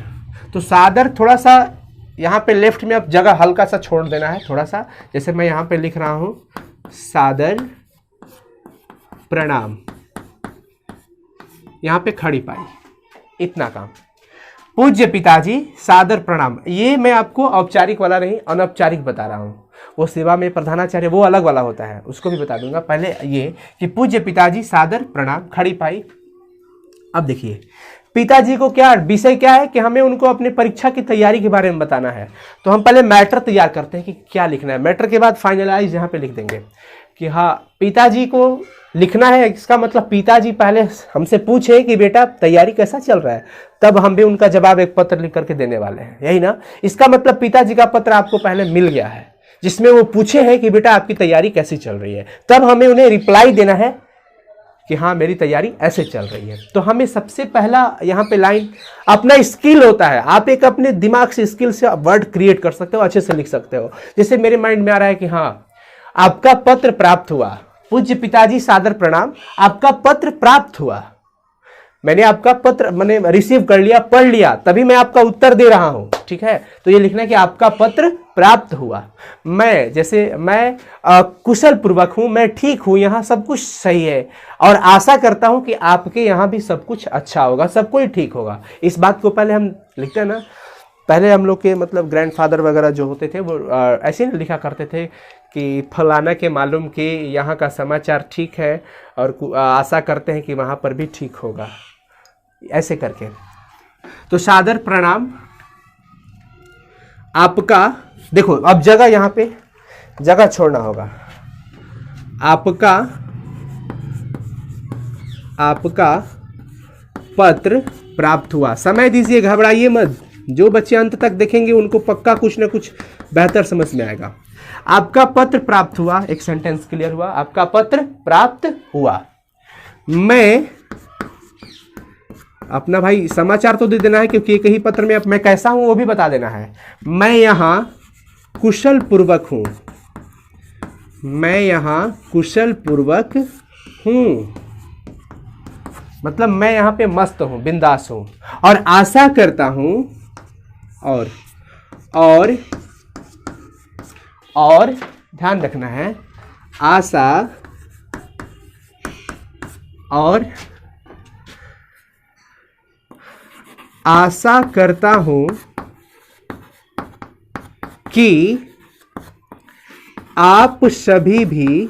S1: तो सादर थोड़ा सा यहाँ पे लेफ्ट में अब जगह हल्का सा छोड़ देना है थोड़ा सा, जैसे मैं यहाँ पे लिख रहा हूं सादर प्रणाम, यहाँ पे खड़ी पाई, इतना काम। पूज्य पिताजी सादर प्रणाम, ये मैं आपको औपचारिक वाला नहीं अनौपचारिक बता रहा हूं, वो सेवा में प्रधानाचार्य वो अलग वाला होता है, उसको भी बता दूंगा। पहले ये कि पूज्य पिताजी सादर प्रणाम, खड़ी पाई। अब देखिए पिताजी को क्या विषय क्या है कि हमें उनको अपने परीक्षा की तैयारी के बारे में बताना है, तो हम पहले मैटर तैयार करते हैं कि क्या लिखना है। मैटर के बाद फाइनलाइज यहाँ पे लिख देंगे कि हाँ पिताजी को लिखना है, इसका मतलब पिताजी पहले हमसे पूछे कि बेटा तैयारी कैसा चल रहा है, तब हम भी उनका जवाब एक पत्र लिख करके देने वाले हैं, यही ना। इसका मतलब पिताजी का पत्र आपको पहले मिल गया है जिसमें वो पूछे हैं कि बेटा आपकी तैयारी कैसी चल रही है, तब हमें उन्हें रिप्लाई देना है कि हाँ मेरी तैयारी ऐसे चल रही है। तो हमें सबसे पहला यहाँ पे लाइन अपना स्किल होता है, आप एक अपने दिमाग से स्किल से वर्ड क्रिएट कर सकते हो, अच्छे से लिख सकते हो। जैसे मेरे माइंड में आ रहा है कि हाँ आपका पत्र प्राप्त हुआ, पूज्य पिताजी सादर प्रणाम, आपका पत्र प्राप्त हुआ, मैंने आपका पत्र मैंने रिसीव कर लिया, पढ़ लिया, तभी मैं आपका उत्तर दे रहा हूं, ठीक है। तो ये लिखना है कि आपका पत्र प्राप्त हुआ। मैं जैसे मैं कुशल पूर्वक हूं, मैं ठीक हूं, यहाँ सब कुछ सही है और आशा करता हूं कि आपके यहाँ भी सब कुछ अच्छा होगा, सब कुछ ठीक होगा। इस बात को पहले हम लिखते हैं ना, पहले हम लोग के मतलब ग्रैंडफादर वगैरह जो होते थे वो ऐसे ही लिखा करते थे कि फलाना के मालूम कि यहाँ का समाचार ठीक है और आशा करते हैं कि वहाँ पर भी ठीक होगा, ऐसे करके। तो सादर प्रणाम आपका, देखो अब जगह यहाँ पे जगह छोड़ना होगा, आपका पत्र प्राप्त हुआ। समय दीजिए, घबराइए मत, जो बच्चे अंत तक देखेंगे उनको पक्का कुछ ना कुछ बेहतर समझ में आएगा। आपका पत्र प्राप्त हुआ, एक सेंटेंस क्लियर हुआ, आपका पत्र प्राप्त हुआ। मैं अपना भाई समाचार तो दे देना है क्योंकि एक ही पत्र में अब मैं कैसा हूं वो भी बता देना है। मैं यहां कुशल पूर्वक हूं, मैं यहां कुशल पूर्वक हूं, मतलब मैं यहां पे मस्त हूं, बिंदास हूं और आशा करता हूं और ध्यान रखना है, आशा और आशा करता हूं कि आप सभी भी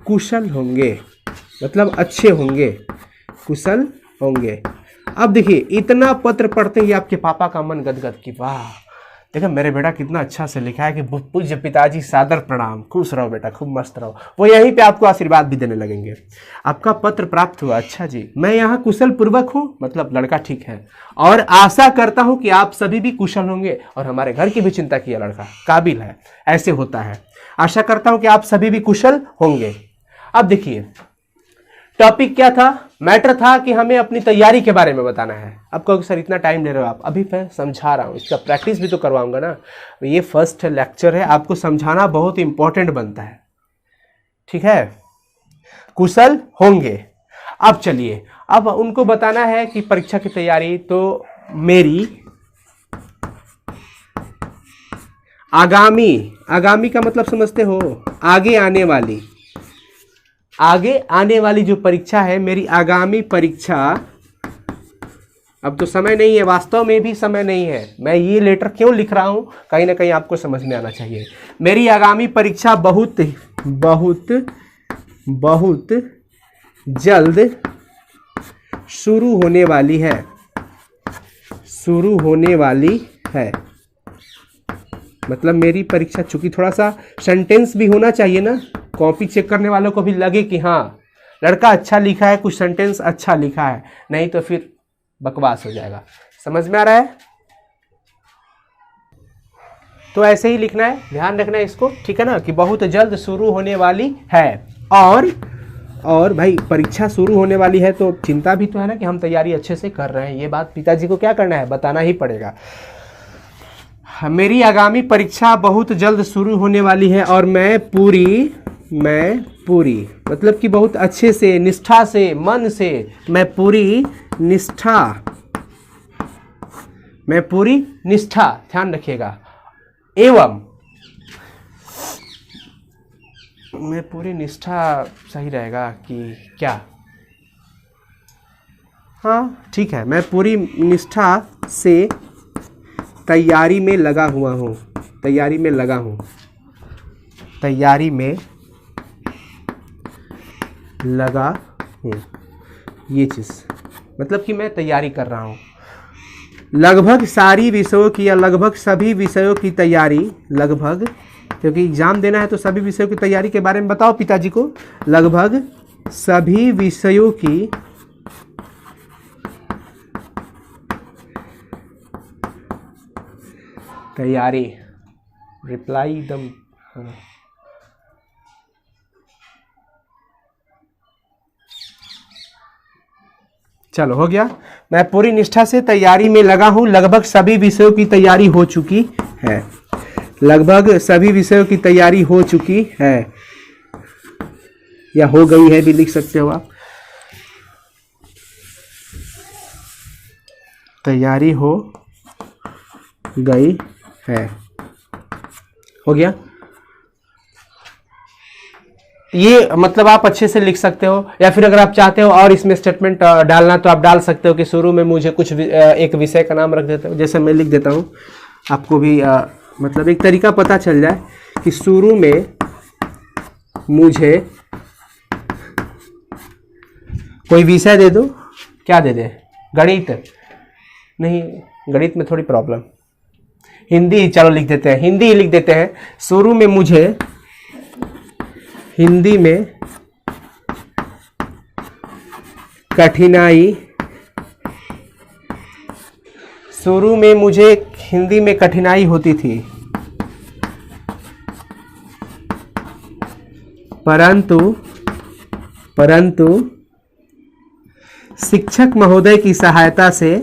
S1: कुशल होंगे, मतलब अच्छे होंगे, कुशल होंगे। अब देखिए इतना पत्र पढ़ते ही आपके पापा का मन गदगद की, वाह देखो मेरे बेटा कितना अच्छा से लिखा है कि पूज्य पिताजी सादर प्रणाम, खुश रहो बेटा, खूब मस्त रहो। वो यहीं पे आपको आशीर्वाद भी देने लगेंगे। आपका पत्र प्राप्त हुआ, अच्छा जी, मैं यहाँ कुशल पूर्वक हूँ, मतलब लड़का ठीक है, और आशा करता हूँ कि आप सभी भी कुशल होंगे और हमारे घर की भी चिंता किया, लड़का काबिल है, ऐसे होता है। आशा करता हूँ कि आप सभी भी कुशल होंगे। अब देखिए टॉपिक क्या था, मैटर था कि हमें अपनी तैयारी के बारे में बताना है। अब कहोगे सर इतना टाइम ले रहे हो आप, अभी मैं समझा रहा हूँ, इसका प्रैक्टिस भी तो करवाऊंगा ना, ये फर्स्ट लेक्चर है, आपको समझाना बहुत इंपॉर्टेंट बनता है, ठीक है। कुशल होंगे। अब चलिए अब उनको बताना है कि परीक्षा की तैयारी, तो मेरी आगामी का मतलब समझते हो, आगे आने वाली जो परीक्षा है, मेरी आगामी परीक्षा, अब तो समय नहीं है, वास्तव में भी समय नहीं है, मैं ये लेटर क्यों लिख रहा हूं, कहीं ना कहीं आपको समझ में आना चाहिए। मेरी आगामी परीक्षा बहुत जल्द शुरू होने वाली है। मतलब मेरी परीक्षा, चूंकि थोड़ा सा सेंटेंस भी होना चाहिए ना, कॉपी चेक करने वालों को भी लगे कि हाँ लड़का अच्छा लिखा है, कुछ सेंटेंस अच्छा लिखा है, नहीं तो फिर बकवास हो जाएगा। समझ में आ रहा है? तो ऐसे ही लिखना है, ध्यान रखना है इसको, ठीक है ना, कि बहुत जल्द शुरू होने वाली है। और भाई परीक्षा शुरू होने वाली है तो चिंता भी तो है ना कि हम तैयारी अच्छे से कर रहे हैं। ये बात पिताजी को क्या करना है, बताना ही पड़ेगा। मेरी आगामी परीक्षा बहुत जल्द शुरू होने वाली है और मैं पूरी मतलब कि बहुत अच्छे से, निष्ठा से, मन से, मैं पूरी निष्ठा, ध्यान रखिएगा, एवं मैं पूरी निष्ठा सही रहेगा कि क्या? हाँ ठीक है, मैं पूरी निष्ठा से तैयारी में लगा हूँ। ये चीज़ मतलब कि मैं तैयारी कर रहा हूँ। लगभग सारी विषयों की या लगभग सभी विषयों की तैयारी, लगभग, क्योंकि एग्जाम देना है तो सभी विषयों की तैयारी के बारे में बताओ पिताजी को। लगभग सभी विषयों की तैयारी, रिप्लाई एकदम, चलो हो गया। मैं पूरी निष्ठा से तैयारी में लगा हूं, लगभग सभी विषयों की तैयारी हो चुकी है। लगभग सभी विषयों की तैयारी हो चुकी है या हो गई है भी लिख सकते हो आप। तैयारी हो गई है, हो गया। ये मतलब आप अच्छे से लिख सकते हो, या फिर अगर आप चाहते हो और इसमें स्टेटमेंट डालना तो आप डाल सकते हो कि शुरू में मुझे कुछ एक विषय का नाम रख देते हो। जैसे मैं लिख देता हूँ, आपको भी मतलब एक तरीका पता चल जाए कि शुरू में मुझे कोई विषय दे दो। क्या दे दे? गणित? नहीं, गणित में थोड़ी प्रॉब्लम। हिंदी चलो लिख देते हैं, हिंदी ही लिख देते हैं। शुरू में मुझे हिंदी में कठिनाई, शुरू में मुझे हिंदी में कठिनाई होती थी, परंतु शिक्षक महोदय की सहायता से,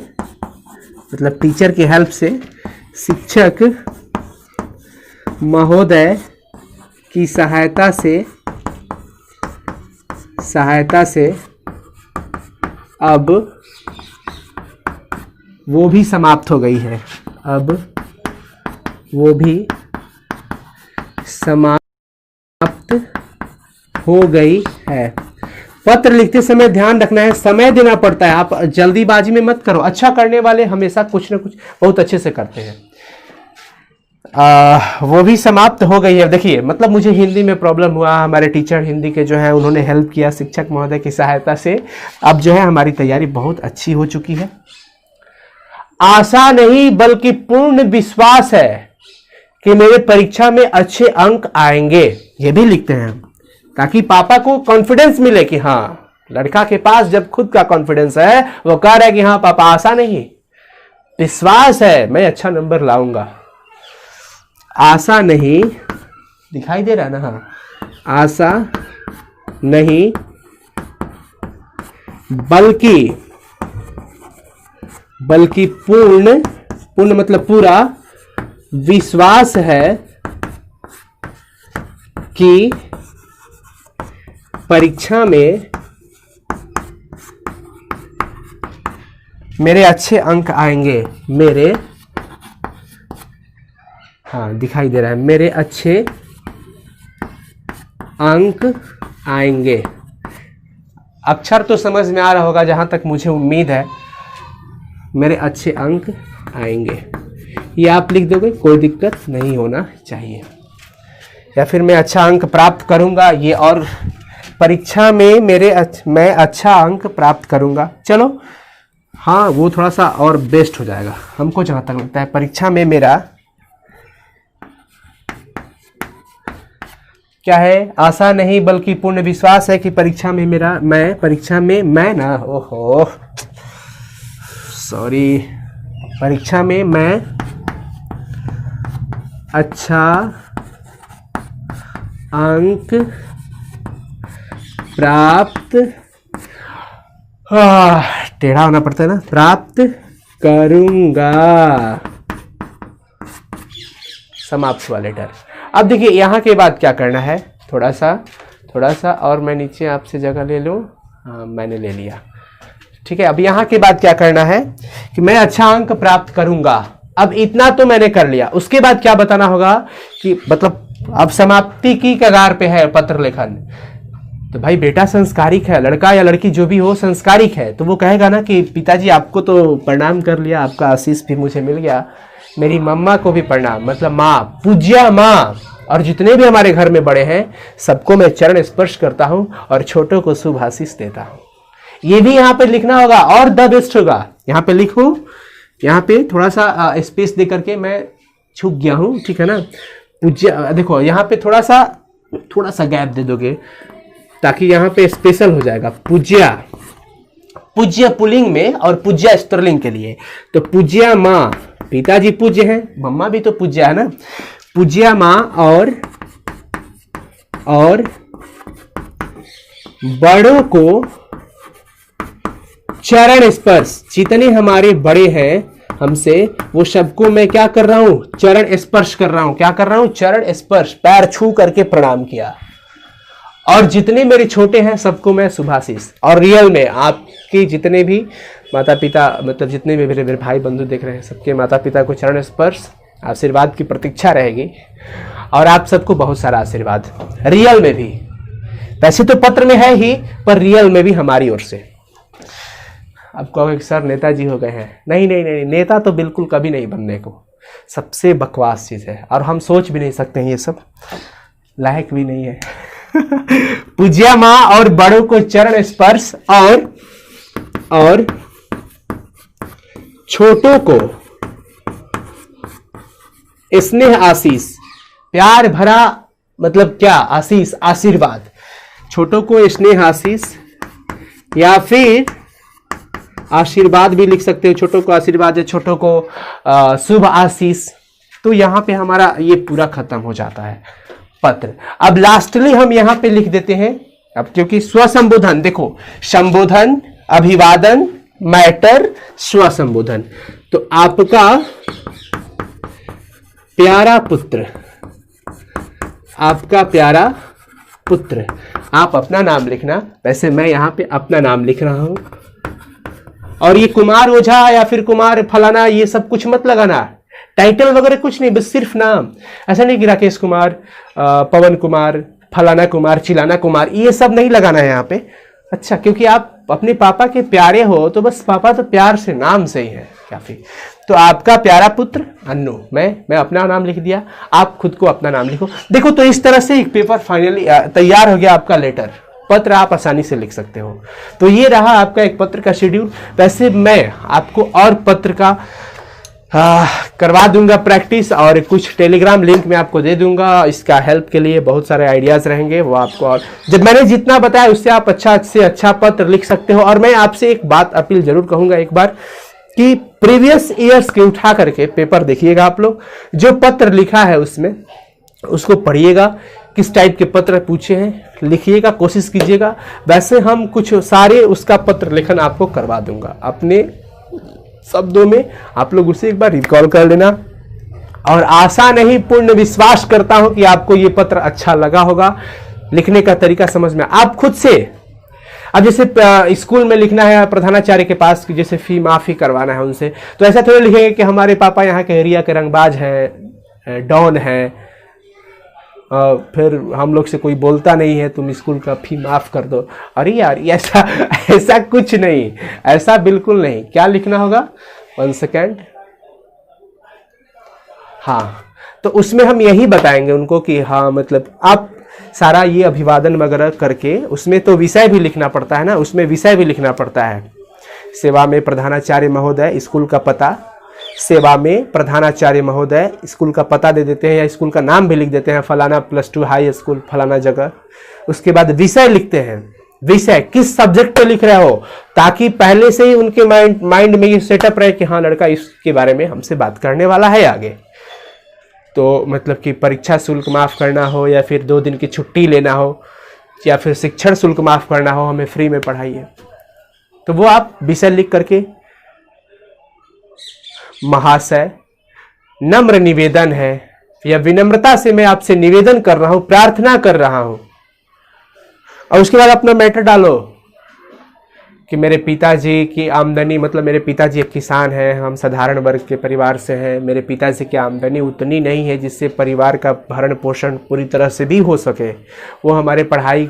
S1: मतलब टीचर की हेल्प से, शिक्षक महोदय की सहायता से अब वो भी समाप्त हो गई है। अब वो भी समाप्त हो गई है। पत्र लिखते समय ध्यान रखना है, समय देना पड़ता है। आप जल्दीबाजी में मत करो। अच्छा करने वाले हमेशा कुछ ना कुछ बहुत अच्छे से करते हैं। वो भी समाप्त हो गई है। देखिए, मतलब मुझे हिंदी में प्रॉब्लम हुआ, हमारे टीचर हिंदी के जो है उन्होंने हेल्प किया शिक्षक महोदय की सहायता से। अब जो है हमारी तैयारी बहुत अच्छी हो चुकी है। आशा नहीं बल्कि पूर्ण विश्वास है कि मेरे परीक्षा में अच्छे अंक आएंगे। ये भी लिखते हैं ताकि पापा को कॉन्फिडेंस मिले कि हाँ, लड़का के पास जब खुद का कॉन्फिडेंस है, वो कह रहा है कि हाँ पापा, आशा नहीं विश्वास है, मैं अच्छा नंबर लाऊंगा। आशा नहीं, दिखाई दे रहा है ना? हाँ, आशा नहीं बल्कि पूर्ण मतलब पूरा विश्वास है कि मेरे अच्छे अंक आएंगे, मेरे, हाँ दिखाई दे रहा है, मेरे अच्छे अंक आएंगे। अक्षर तो समझ में आ रहा होगा जहां तक मुझे उम्मीद है। मेरे अच्छे अंक आएंगे, ये आप लिख दोगे, कोई दिक्कत नहीं होना चाहिए। या फिर मैं अच्छा अंक प्राप्त करूंगा, ये और परीक्षा में मैं अच्छा अंक प्राप्त करूंगा। चलो हाँ, वो थोड़ा सा और बेस्ट हो जाएगा हमको जहां तक लगता है। परीक्षा में मेरा क्या है, आशा नहीं बल्कि पूर्ण विश्वास है कि परीक्षा में मैं ना, ओहो सॉरी, परीक्षा में मैं अच्छा अंक प्राप्त, टेढ़ा होना पड़ता है ना, प्राप्त करूंगा। समाप्त हुआ लेटर। अब देखिए यहाँ के बाद क्या करना है, थोड़ा सा और मैं नीचे आपसे जगह ले लूँ। हाँ मैंने ले लिया, ठीक है। अब यहाँ के बाद क्या करना है कि मैं अच्छा अंक प्राप्त करूंगा। अब इतना तो मैंने कर लिया, उसके बाद क्या बताना होगा कि मतलब अब समाप्ति की कगार पे है पत्र लेखन। तो भाई बेटा संस्कारिक है, लड़का या लड़की जो भी हो संस्कारिक है, तो वो कहेगा ना कि पिताजी आपको तो प्रणाम कर लिया, आपका आशीष भी मुझे मिल गया, मेरी मम्मा को भी प्रणाम, मतलब माँ, पूज्या माँ, और जितने भी हमारे घर में बड़े हैं सबको मैं चरण स्पर्श करता हूं और छोटों को शुभ आशीष देता हूं। ये भी यहाँ पे लिखना होगा और द बेस्ट होगा। यहाँ पे लिखो, यहाँ पे थोड़ा सा स्पेस दे करके मैं छुप गया हूँ, ठीक है ना। पूज्य, देखो यहाँ पे थोड़ा सा गैप दे दोगे ताकि यहाँ पे स्पेशल हो जाएगा। पूज्या, पूज्य पुल्लिंग में और पूज्या स्त्रीलिंग के लिए। तो पूज्या माँ, पिताजी पूज्य हैं, मम्मा भी तो पूज्य है ना। पूज्या माँ और बड़ों को चरण स्पर्श, जितने हमारे बड़े हैं हमसे वो सबको मैं क्या कर रहा हूं, चरण स्पर्श कर रहा हूं। क्या कर रहा हूं, चरण स्पर्श, पैर छू करके प्रणाम किया। और जितने मेरे छोटे हैं सबको मैं शुभाशीष। और रियल में आपके जितने भी माता पिता, मतलब जितने भी मेरे भाई बंधु देख रहे हैं, सबके माता पिता को चरण स्पर्श आशीर्वाद की प्रतीक्षा रहेगी। और आप सबको बहुत सारा आशीर्वाद रियल में भी, वैसे तो पत्र में है ही, पर रियल में भी हमारी ओर से। अब कहोगे सर नेताजी हो गए हैं। नहीं नहीं नहीं, नेता तो बिल्कुल कभी नहीं बनने को, सबसे बकवास चीज है और हम सोच भी नहीं सकते हैं, ये सब लायक भी नहीं है। पूज्या माँ और बड़ों को चरण स्पर्श और छोटों को स्नेह आशीष, प्यार भरा मतलब क्या, आशीष, आशीर्वाद। छोटों को स्नेह आशीष या फिर आशीर्वाद भी लिख सकते हो। छोटों को आशीर्वाद या छोटों को शुभ आशीष। तो यहाँ पे हमारा ये पूरा खत्म हो जाता है पत्र। अब लास्टली हम यहाँ पे लिख देते हैं, अब क्योंकि स्वसंबोधन, देखो संबोधन, अभिवादन, मैटर, स्वसंबोधन। तो आपका प्यारा पुत्र, आपका प्यारा पुत्र, आप अपना नाम लिखना। वैसे मैं यहाँ पे अपना नाम लिख रहा हूं। और ये कुमार ओझा या फिर कुमार फलाना ये सब कुछ मत लगाना, टाइटल वगैरह कुछ नहीं, बस सिर्फ नाम। ऐसा नहीं कि राकेश कुमार, पवन कुमार, फलाना कुमार, चिलाना कुमार, ये सब नहीं लगाना है यहाँ पे। अच्छा, क्योंकि आप अपने पापा के प्यारे हो तो बस पापा तो प्यार से, नाम से ही है काफी। तो आपका प्यारा पुत्र अन्नू, मैं अपना नाम लिख दिया, आप खुद को अपना नाम लिखो। देखो तो इस तरह से एक पेपर फाइनली तैयार हो गया आपका लेटर, पत्र आप आसानी से लिख सकते हो। तो ये रहा आपका एक पत्र का शेड्यूल। वैसे मैं आपको और पत्र का करवा दूंगा प्रैक्टिस, और कुछ टेलीग्राम लिंक मैं आपको दे दूंगा। इसका हेल्प के लिए बहुत सारे आइडियाज रहेंगे, वो आपको, और जब मैंने जितना बताया उससे आप अच्छा से अच्छा पत्र लिख सकते हो। और मैं आपसे एक बात अपील जरूर कहूंगा एक बार, कि प्रीवियस ईयर्स के उठा करके पेपर देखिएगा आप लोग, जो पत्र लिखा है उसमें उसको पढ़िएगा, किस टाइप के पत्र पूछे हैं लिखिएगा, कोशिश कीजिएगा। वैसे हम कुछ सारे उसका पत्र लेखन आपको करवा दूंगा अपने शब्दों में, आप लोग उसे एक बार रिकॉल कर लेना। और आशा नहीं पूर्ण विश्वास करता हूं कि आपको ये पत्र अच्छा लगा होगा, लिखने का तरीका समझ में, आप खुद से अब जैसे स्कूल में लिखना है प्रधानाचार्य के पास कि जैसे फी माफी करवाना है उनसे, तो ऐसा थोड़ा लिखेंगे कि हमारे पापा यहाँ के एरिया के रंगबाज हैं, डॉन हैं, फिर हम लोग से कोई बोलता नहीं है, तुम स्कूल का फी माफ कर दो। अरे यार ऐसा ऐसा कुछ नहीं, ऐसा बिल्कुल नहीं। क्या लिखना होगा, 1 सेकेंड। हाँ, तो उसमें हम यही बताएंगे उनको कि हाँ मतलब आप सारा ये अभिवादन वगैरह करके, उसमें तो विषय भी लिखना पड़ता है ना, उसमें विषय भी लिखना पड़ता है। सेवा में प्रधानाचार्य महोदय, स्कूल का पता, सेवा में प्रधानाचार्य महोदय, स्कूल का पता दे देते हैं या स्कूल का नाम भी लिख देते हैं, फलाना +2 हाई स्कूल फलाना जगह। उसके बाद विषय लिखते हैं, विषय किस सब्जेक्ट पे लिख रहे हो, ताकि पहले से ही उनके माइंड में ये सेटअप रहे कि हाँ लड़का इसके बारे में हमसे बात करने वाला है आगे। तो मतलब कि परीक्षा शुल्क माफ़ करना हो, या फिर 2 दिन की छुट्टी लेना हो, या फिर शिक्षण शुल्क माफ़ करना हो, हमें फ्री में पढ़ाइए, तो वो आप विषय लिख करके, महाशय नम्र निवेदन है या विनम्रता से मैं आपसे निवेदन कर रहा हूं, प्रार्थना कर रहा हूं, और उसके बाद अपना मैटर डालो कि मेरे पिताजी की आमदनी, मतलब मेरे पिताजी एक किसान हैं, हम साधारण वर्ग के परिवार से हैं, मेरे पिताजी की आमदनी उतनी नहीं है जिससे परिवार का भरण पोषण पूरी तरह से भी हो सके, वो हमारे पढ़ाई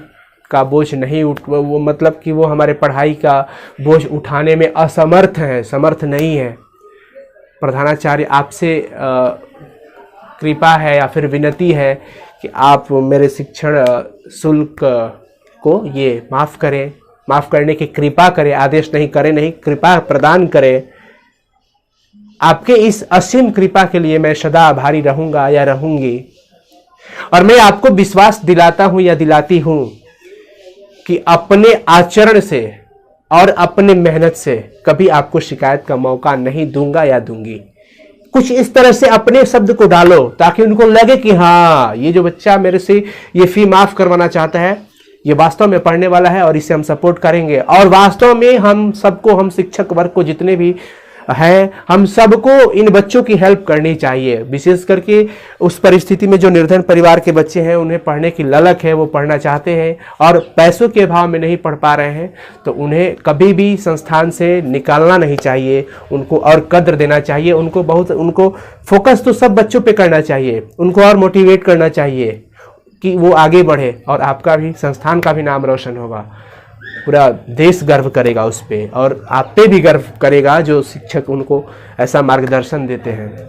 S1: का बोझ नहीं वो मतलब कि वो हमारे पढ़ाई का बोझ उठाने में असमर्थ हैं, समर्थ नहीं है। प्रधानाचार्य आपसे कृपा है या फिर विनती है कि आप मेरे शिक्षण शुल्क को ये माफ़ करें, माफ़ करने की कृपा करें, आदेश नहीं करें, नहीं कृपा प्रदान करें। आपके इस असीम कृपा के लिए मैं सदा आभारी रहूंगा या रहूंगी, और मैं आपको विश्वास दिलाता हूं या दिलाती हूं कि अपने आचरण से और अपने मेहनत से कभी आपको शिकायत का मौका नहीं दूंगा या दूंगी। कुछ इस तरह से अपने शब्द को डालो ताकि उनको लगे कि हाँ ये जो बच्चा मेरे से ये फी माफ करवाना चाहता है, ये वास्तव में पढ़ने वाला है और इसे हम सपोर्ट करेंगे। और वास्तव में हम सबको, हम शिक्षक वर्ग को जितने भी है, हम सबको इन बच्चों की हेल्प करनी चाहिए। विशेष करके उस परिस्थिति में जो निर्धन परिवार के बच्चे हैं, उन्हें पढ़ने की ललक है, वो पढ़ना चाहते हैं और पैसों के अभाव में नहीं पढ़ पा रहे हैं, तो उन्हें कभी भी संस्थान से निकालना नहीं चाहिए, उनको और कद्र देना चाहिए, उनको फोकस तो सब बच्चों पे करना चाहिए, उनको और मोटिवेट करना चाहिए कि वो आगे बढ़े, और आपका भी, संस्थान का भी नाम रोशन होगा, पूरा देश गर्व करेगा उस पे, और आप पे भी गर्व करेगा जो शिक्षक उनको ऐसा मार्गदर्शन देते हैं।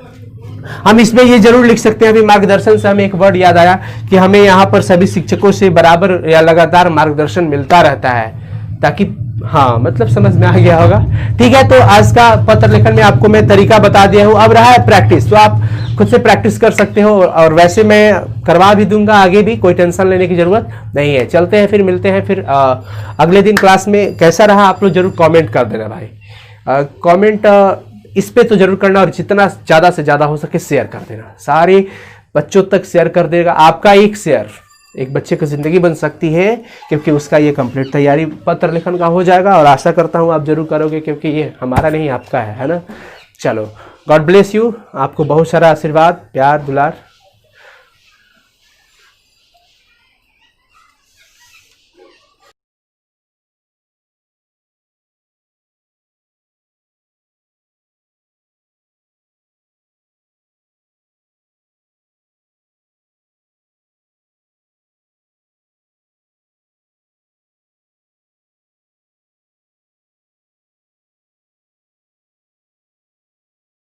S1: हम इसमें ये जरूर लिख सकते हैं, अभी मार्गदर्शन से हमें एक वर्ड याद आया कि हमें यहाँ पर सभी शिक्षकों से बराबर या लगातार मार्गदर्शन मिलता रहता है, ताकि हाँ मतलब समझ में आ गया होगा। ठीक है, तो आज का पत्र लेखन में आपको मैं तरीका बता दिया हूँ। अब रहा है प्रैक्टिस, तो आप खुद से प्रैक्टिस कर सकते हो, और वैसे मैं करवा भी दूंगा आगे भी, कोई टेंशन लेने की जरूरत नहीं है। चलते हैं, फिर मिलते हैं फिर अगले दिन क्लास में। कैसा रहा आप लोग जरूर कमेंट कर देना भाई, कमेंट इस पे तो जरूर करना, और जितना ज़्यादा से ज़्यादा हो सके शेयर कर देना, सारे बच्चों तक शेयर कर देगा। आपका एक शेयर एक बच्चे की ज़िंदगी बन सकती है, क्योंकि उसका ये कंप्लीट तैयारी पत्र लेखन का हो जाएगा, और आशा करता हूँ आप जरूर करोगे, क्योंकि ये हमारा नहीं आपका है ना। चलो, गॉड ब्लेस यू, आपको बहुत सारा आशीर्वाद, प्यार, दुलार।